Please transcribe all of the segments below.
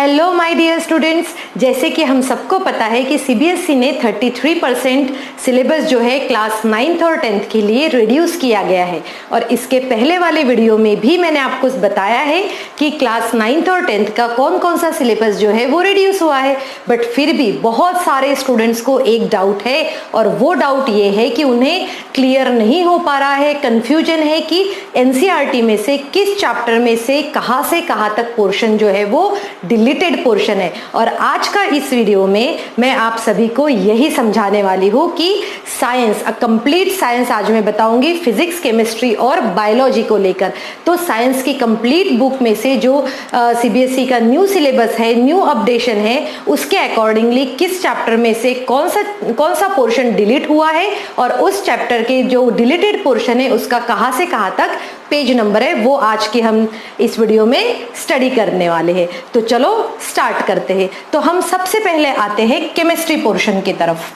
Hello my dear students, जैसे कि हम सबको पता है कि सीबीएसई ने 33% सिलेबस जो है क्लास 9th और 10th के लिए रिड्यूस किया गया है। और इसके पहले वाले वीडियो में भी मैंने आपको बताया है कि क्लास 9th और 10th का कौन कौन सा सिलेबस जो है वो रिड्यूस हुआ है। बट फिर भी बहुत सारे स्टूडेंट्स को एक डाउट है, और वो डाउट ये है कि उन्हें क्लियर नहीं हो पा रहा है, कंफ्यूजन है कि एनसीईआरटी में से किस चैप्टर में से कहाँ तक पोर्शन जो है वो डिलीटेड पोर्शन है। और आज का इस वीडियो में मैं आप सभी को यही समझाने वाली हूँ कि साइंस, कंप्लीट साइंस आज मैं बताऊंगी फिजिक्स, केमिस्ट्री और बायोलॉजी को लेकर। तो साइंस की कंप्लीट बुक में से जो सीबीएसई का न्यू सिलेबस है, न्यू अपडेशन है, उसके अकॉर्डिंगली किस चैप्टर में से कौन सा पोर्शन डिलीट हुआ है, और उस चैप्टर के जो डिलीटेड पोर्शन है उसका कहाँ से कहाँ तक पेज नंबर है, वो आज के हम इस वीडियो में स्टडी करने वाले हैं। तो चलो स्टार्ट करते हैं। तो हम सबसे पहले आते हैं केमिस्ट्री पोर्शन की तरफ।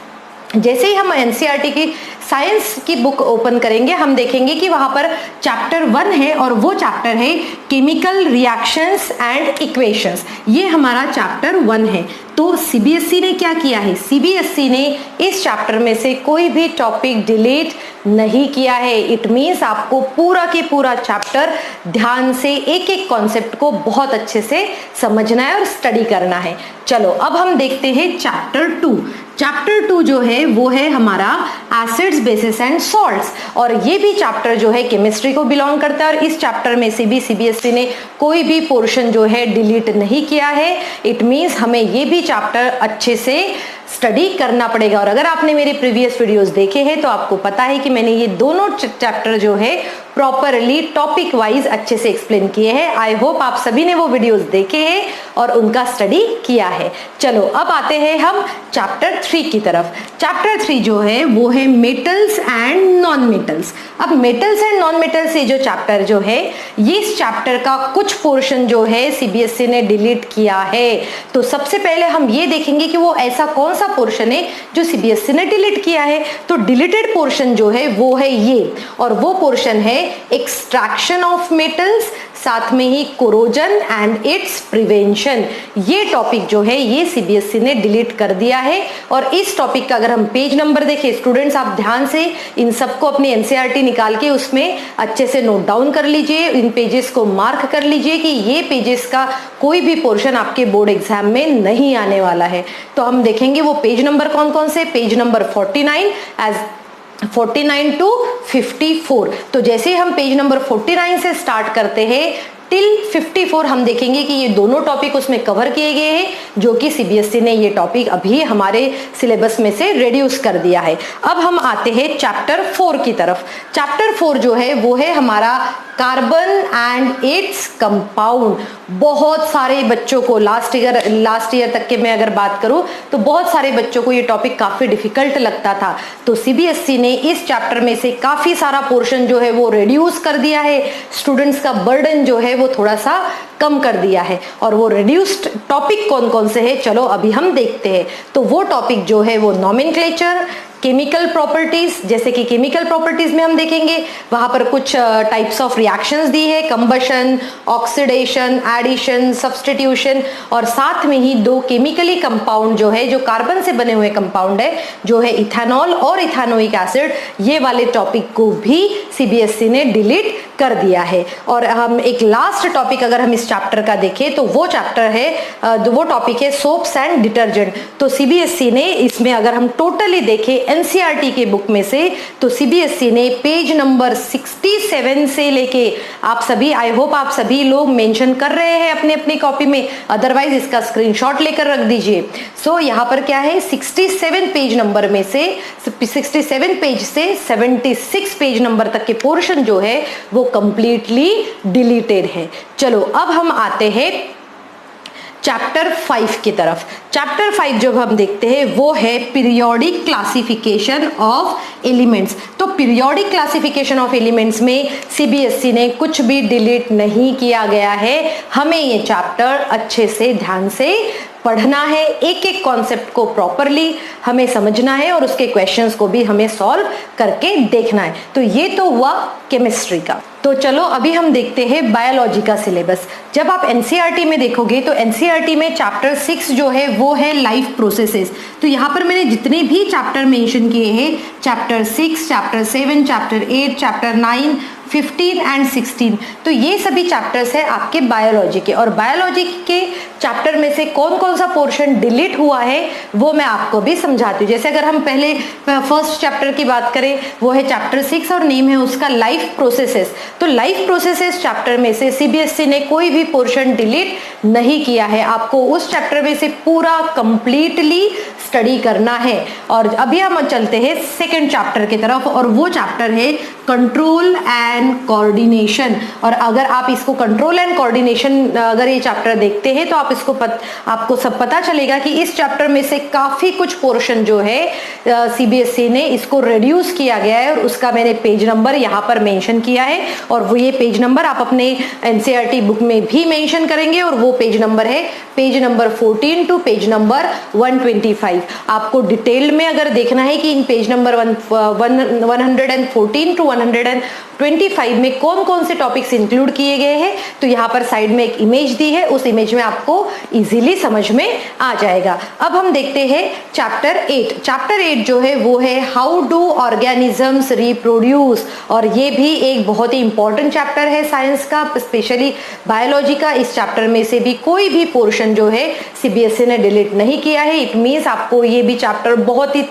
जैसे ही हम एनसीईआरटी की साइंस की बुक ओपन करेंगे, हम देखेंगे कि वहां पर चैप्टर 1 है, और वो चैप्टर है केमिकल रिएक्शंस एंड इक्वेशंस। ये हमारा चैप्टर 1 है। तो सीबीएसई ने क्या किया है, सीबीएसई ने इस चैप्टर में से कोई भी टॉपिक डिलीट नहीं किया है। इट मीन्स आपको पूरा के पूरा चैप्टर ध्यान से एक एक कॉन्सेप्ट को बहुत अच्छे से समझना है और स्टडी करना है। चलो अब हम देखते हैं चैप्टर 2। चैप्टर 2 जो है वो है हमारा एसिड्स, बेसिस एंड सॉल्ट्स, और ये भी चैप्टर जो है केमिस्ट्री को बिलोंग करता है। और इस चैप्टर में से भी सीबीएसई ने कोई भी पोर्शन जो है डिलीट नहीं किया है। इट मीन्स हमें ये भी चैप्टर अच्छे से स्टडी करना पड़ेगा। और अगर आपने मेरे प्रीवियस वीडियोस देखे हैं तो आपको पता है कि मैंने ये दोनों चैप्टर जो है प्रॉपरली टॉपिक वाइज अच्छे से एक्सप्लेन किए हैं। आई होप आप सभी ने वो वीडियोस देखे हैं और उनका स्टडी किया है। चलो अब आते हैं हम चैप्टर 3 की तरफ। चैप्टर 3 जो है वो है मेटल्स एंड नॉन मेटल्स। अब मेटल्स एंड नॉन मेटल्स ये जो चैप्टर जो है, ये इस चैप्टर का कुछ पोर्शन जो है सीबीएसई ने डिलीट किया है। तो सबसे पहले हम ये देखेंगे कि वो ऐसा कौन सा पोर्शन है जो सीबीएसई ने डिलीट किया है। तो डिलीटेड पोर्शन जो है वो है ये, और वो पोर्शन है एक्सट्रैक्शन ऑफ मेटल्स, साथ में ही कोरोजन एंड इट्स प्रिवेंशन। ये टॉपिक जो है ये सीबीएसई ने डिलीट कर दिया है। और इस टॉपिक का अगर हम पेज नंबर देखें, स्टूडेंट्स आप ध्यान से इन सबको अपनी एनसीईआरटी निकाल के उसमें अच्छे से नोट डाउन कर लीजिए, इन पेजेस को मार्क कर लीजिए कि ये पेजेस का कोई भी पोर्शन आपके बोर्ड एग्जाम में नहीं आने वाला है। तो हम देखेंगे वो पेज नंबर कौन कौन से। Page number 49 to 54। तो जैसे हम पेज नंबर 49 से स्टार्ट करते हैं टिल 54, हम देखेंगे कि ये दोनों टॉपिक उसमें कवर किए गए हैं, जो कि सीबीएसई ने ये टॉपिक अभी हमारे सिलेबस में से रिड्यूस कर दिया है। अब हम आते हैं चैप्टर 4 की तरफ। चैप्टर 4 जो है वो है हमारा कार्बन एंड इट्स कंपाउंड। बहुत सारे बच्चों को लास्ट ईयर तक के मैं अगर बात करूं तो बहुत सारे बच्चों को ये टॉपिक काफी डिफिकल्ट लगता था। तो सीबीएसई ने इस चैप्टर में से काफी सारा पोर्शन जो है वो रिड्यूस कर दिया है। स्टूडेंट्स का बर्डन जो है वो थोड़ा सा कम कर दिया है। और वो रिड्यूस्ड टॉपिक कौन कौन से है, चलो अभी हम देखते हैं। तो वो टॉपिक जो है वो नॉमेनक्लेचर, केमिकल प्रॉपर्टीज, जैसे कि केमिकल प्रॉपर्टीज में हम देखेंगे वहां पर कुछ टाइप्स ऑफ रिएक्शंस दी है, कंबशन, ऑक्सीडेशन, एडिशन, सब्स्टिट्यूशन, और साथ में ही 2 केमिकली कंपाउंड जो है जो कार्बन से बने हुए कंपाउंड है, जो है इथेनॉल और इथेनोइक एसिड। ये वाले टॉपिक को भी सीबीएसई ने डिलीट कर दिया है। और हम एक लास्ट टॉपिक अगर हम इस चैप्टर का देखें तो वो चैप्टर है, वो टॉपिक है सोप्स एंड डिटर्जेंट। तो सीबीएसई ने इसमें अगर हम टोटली देखें एनसीईआरटी के बुक में से, तो सीबीएसई ने पेज नंबर 67 से लेके आप सभी, आई होप आप सभी लोग मेंशन कर रहे हैं अपने अपनी कॉपी में, अदरवाइज इसका स्क्रीनशॉट लेकर रख दीजिए। सो यहाँ पर क्या है, 67 पेज नंबर में से 67 पेज से 76 पेज नंबर तक के पोर्शन जो है वो कंप्लीटली डिलीटेड है। चलो अब हम आते हैं चैप्टर 5 की तरफ। चैप्टर 5 जो हम देखते हैं वो है पीरियोडिक क्लासिफिकेशन ऑफ एलिमेंट्स। तो पीरियोडिक क्लासिफिकेशन ऑफ एलिमेंट्स में सीबीएसई ने कुछ भी डिलीट नहीं किया गया है। हमें ये चैप्टर अच्छे से ध्यान से पढ़ना है, एक एक कॉन्सेप्ट को प्रॉपरली हमें समझना है और उसके क्वेश्चंस को भी हमें सॉल्व करके देखना है। तो ये तो हुआ केमिस्ट्री का। तो चलो अभी हम देखते हैं बायोलॉजी का सिलेबस। जब आप एनसीईआरटी में देखोगे तो एनसीईआरटी में चैप्टर 6 जो है वो है लाइफ प्रोसेसेस। तो यहाँ पर मैंने जितने भी चैप्टर मेंशन किए हैं, chapter 6, chapter 7, chapter 8, chapter 9, 15 and 16, तो ये सभी चैप्टर्स है आपके बायोलॉजी के। और बायोलॉजी के चैप्टर में से कौन कौन सा पोर्शन डिलीट हुआ है वो मैं आपको भी समझाती हूँ। जैसे अगर हम पहले फर्स्ट चैप्टर की बात करें, वो है चैप्टर 6 और नेम है उसका लाइफ प्रोसेसेस। तो लाइफ प्रोसेसेस चैप्टर में से सीबीएसई ने कोई भी पोर्शन डिलीट नहीं किया है। आपको उस चैप्टर में से पूरा कंप्लीटली स्टडी करना है। और अभी हम चलते हैं सेकंड चैप्टर की तरफ, और वो चैप्टर है कंट्रोल एंड कोऑर्डिनेशन। और अगर आप इसको कंट्रोल एंड कोऑर्डिनेशन अगर ये चैप्टर देखते हैं तो आपको सब पता चलेगा कि इस चैप्टर में से काफी कुछ पोर्शन जो है सीबीएसई ने इसको रिड्यूस किया गया है, और उसका मैंने पेज नंबर यहाँ पर मेंशन किया है। और वो ये पेज नंबर आप अपने एनसीईआरटी बुक में भी मेंशन करेंगे, और वो पेज नंबर है page number 14 to page number 125। आपको डिटेल में अगर देखना है कि इन पेज नंबर 114 टू 125 में कौन कौन से टॉपिक्स इंक्लूड किए गए हैं, तो यहाँ पर साइड में एक इमेज दी है, उस इमेज में आपको इजीली समझ में आ जाएगा। अब हम देखते हैं चैप्टर 8। चैप्टर 8 जो है वो है हाउ डू ऑर्गेनिजम्स रिप्रोड्यूस, और ये भी एक बहुत ही इंपॉर्टेंट चैप्टर है साइंस का, स्पेशली बायोलॉजी का। इस चैप्टर में से भी कोई भी पोर्शन जो है सीबीएसई ने डिलीट नहीं किया है। इट मीन्स आपको ये भी चैप्टर बहुत ही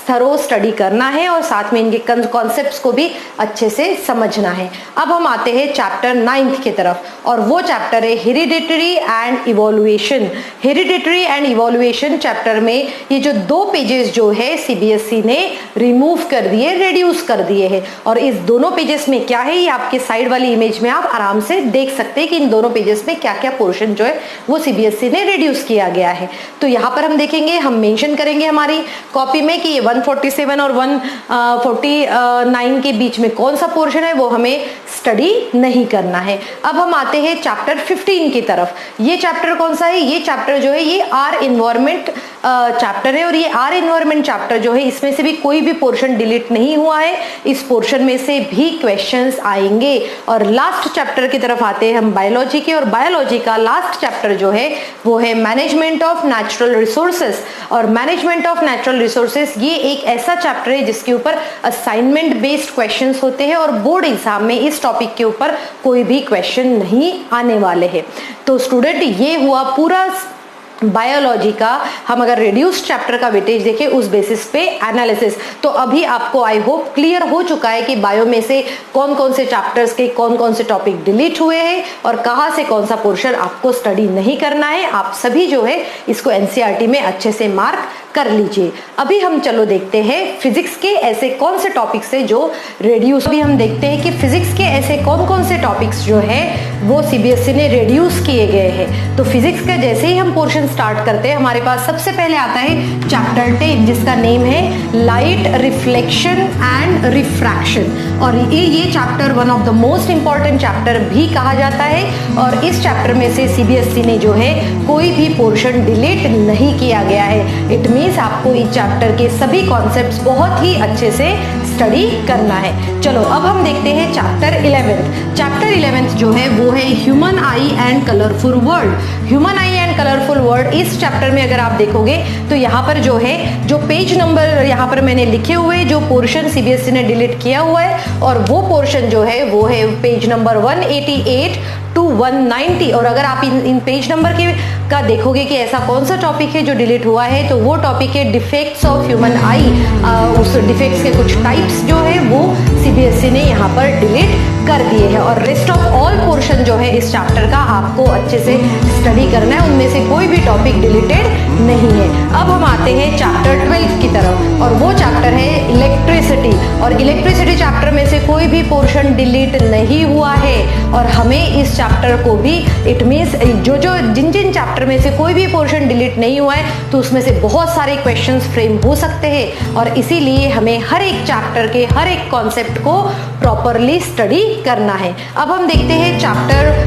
थरो स्टडी करना है और साथ में इनके कॉन्सेप्ट्स को भी अच्छे से समझना है। अब हम आते हैं चैप्टर 9 की तरफ, और वो चैप्टर है hereditary and evolution. Hereditary and evolution chapter में ये जो 2 पेजेस जो है सीबीएसई ने रिमूव कर दिए, रिड्यूस कर दिए हैं। और इस दोनों पेजेस में क्या है, ये आपके साइड वाली इमेज में आप आराम से देख सकते हैं कि इन दोनों पेजेस में क्या क्या पोर्शन जो है वो सीबीएसई ने रिड्यूस किया गया है। तो यहाँ पर हम देखेंगे, हम मेंशन करेंगे हमारी कॉपी में कि ये 147 और 149 के बीच में कौन सा पोर्शन है वो हमें स्टडी नहीं करना है। अब हम आते हैं चैप्टर 15 की तरफ। ये चैप्टर कौन सा है, ये चैप्टर जो है ये आर इन्वायरमेंट चैप्टर है, और ये आर इन्वायरमेंट चैप्टर जो है इसमें से भी कोई भी पोर्शन डिलीट नहीं हुआ है। इस पोर्शन में से भी क्वेश्चंस आएंगे। और लास्ट चैप्टर की तरफ आते हैं हम बायोलॉजी के, और बायोलॉजी का लास्ट चैप्टर जो है वो है मैनेजमेंट ऑफ नेचुरल रिसोर्सेस। और मैनेजमेंट ऑफ नेचुरल रिसोर्सेस ये एक ऐसा चैप्टर है जिसके ऊपर असाइनमेंट बेस्ड क्वेश्चंस होते हैं, और बोर्ड एग्जाम में इस टॉपिक के ऊपर कोई भी क्वेश्चन नहीं आने वाले हैं। तो स्टूडेंट ये हुआ पूरा बायोलॉजी का। हम अगर रिड्यूस्ड चैप्टर का वेटेज देखें उस बेसिस पे एनालिसिस, तो अभी आपको आई होप क्लियर हो चुका है कि बायो में से कौन कौन से चैप्टर्स के कौन कौन से टॉपिक डिलीट हुए हैं और कहाँ से कौन सा पोर्शन आपको स्टडी नहीं करना है। आप सभी जो है इसको एनसीईआरटी में अच्छे से मार्क कर लीजिए। अभी हम चलो देखते हैं फिजिक्स के ऐसे कौन से टॉपिक्स है जो रिड्यूस। अभी हम देखते हैं कि फिजिक्स के ऐसे कौन कौन से टॉपिक्स जो है वो सीबीएसई ने रिड्यूस किए गए हैं। तो फिजिक्स का जैसे ही हम पोर्शन स्टार्ट करते हैं, हमारे पास सबसे पहले आता है चैप्टर 10 जिसका नेम है लाइट रिफ्लेक्शन एंड रिफ्रैक्शन। और ये chapter one of the most important chapter भी कहा जाता है। और इस चैप्टर में से सीबीएसई ने जो है कोई भी पोर्शन डिलीट नहीं किया गया है। इट मीन्स आपको इस चैप्टर के सभी कॉन्सेप्ट्स बहुत ही अच्छे से स्टडी करना है। चलो अब हम देखते हैं चैप्टर 11। चैप्टर 11 जो है वो है human I and colourful world. Human I and colourful world इस चैप्टर में अगर आप देखोगे तो यहाँ पर जो है जो पेज नंबर यहाँ पर मैंने लिखे हुए जो पोर्शन सीबीएसई ने डिलीट किया हुआ है, और वो पोर्शन जो है वो है पेज नंबर 188 टू 190। और अगर आप इन पेज नंबर का देखोगे कि ऐसा कौन सा टॉपिक है जो डिलीट हुआ है, तो वो टॉपिक है डिफेक्ट्स ऑफ ह्यूमन आई। उस डिफेक्ट्स के कुछ टाइप्स जो है वो सीबीएसई ने यहाँ पर डिलीट कर दिए हैं। और रेस्ट ऑफ ऑल पोर्शन जो है इस चैप्टर का आपको अच्छे से स्टडी करना है, उनमें से कोई भी टॉपिक डिलीटेड नहीं है। अब हम आते हैं चैप्टर 12 की तरफ, और वो चैप्टर है इलेक्ट्रिसिटी। और इलेक्ट्रिसिटी चैप्टर में से कोई भी पोर्शन डिलीट नहीं हुआ है, और हमें इस चैप्टर को भी इट मीन्स जिन चैप्टर चैप्टर में से कोई भी पोर्शन डिलीट नहीं हुआ है तो उसमें से बहुत सारे क्वेश्चंस फ्रेम हो सकते हैं और इसीलिए हमें हर एक चैप्टर के हर एक कॉन्सेप्ट को प्रॉपरली स्टडी करना है। अब हम देखते हैं चैप्टर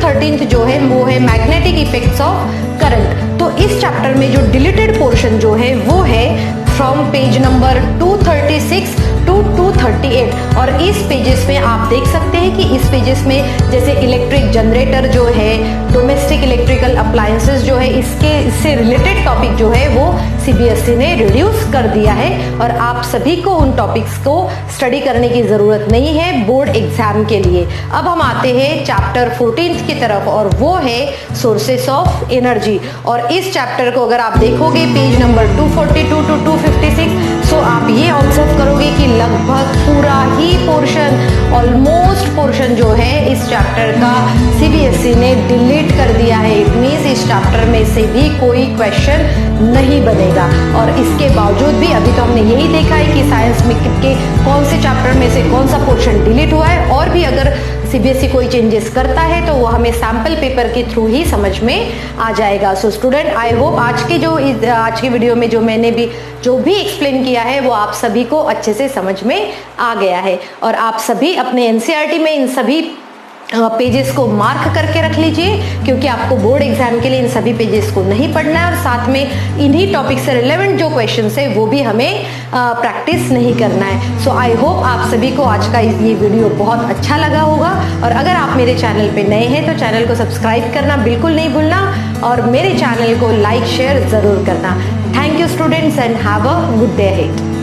13 जो है वो है मैग्नेटिक इफेक्ट्स ऑफ करंट। तो इस चैप्टर में जो डिलीटेड पोर्शन जो है वो है फ्रॉम पेज नंबर 236 टू 238 और इस पेजेस में आप देख सकते हैं कि इस पेजेस में जैसे इलेक्ट्रिक जनरेटर जो है, डोमेस्टिक इलेक्ट्रिकल अप्लायंसेस जो है, इससे रिलेटेड टॉपिक जो है वो सीबीएसई ने रिड्यूस कर दिया है और आप सभी को उन टॉपिक्स को स्टडी करने की जरूरत नहीं है बोर्ड एग्जाम के लिए। अब हम आते हैं चैप्टर 14 की तरफ और वो है सोर्सेस ऑफ एनर्जी। और इस चैप्टर को अगर आप देखोगे पेज नंबर 242 टू 256 सो आप ये ऑब्जर्व करोगे कि लगभग पूरा ही पोर्शन, ऑलमोस्ट पोर्शन जो है इस चैप्टर का सीबीएसई ने डिलीट कर दिया है। इट मींस इस चैप्टर में से भी कोई क्वेश्चन नहीं बनेगा और इसके बावजूद भी अभी तो हमने यही देखा है कि साइंस में के कौन से चैप्टर में से कौन सा पोर्शन डिलीट हुआ है और भी अगर सीबीएसई कोई चेंजेस करता है तो वो हमें सैंपल पेपर के थ्रू ही समझ में आ जाएगा। सो स्टूडेंट, आई होप आज की वीडियो में जो भी एक्सप्लेन किया है वो आप सभी को अच्छे से समझ में आ गया है और आप सभी अपने एनसीईआरटी में इन सभी पेजेस को मार्क करके रख लीजिए क्योंकि आपको बोर्ड एग्जाम के लिए इन सभी पेजेस को नहीं पढ़ना है और साथ में इन्हीं टॉपिक से रिलेवेंट जो क्वेश्चंस है वो भी हमें प्रैक्टिस नहीं करना है। सो आई होप आप सभी को आज का ये वीडियो बहुत अच्छा लगा होगा और अगर आप मेरे चैनल पे नए हैं तो चैनल को सब्सक्राइब करना बिल्कुल नहीं भूलना और मेरे चैनल को लाइक शेयर जरूर करना। Thank you students and have a good day ahead.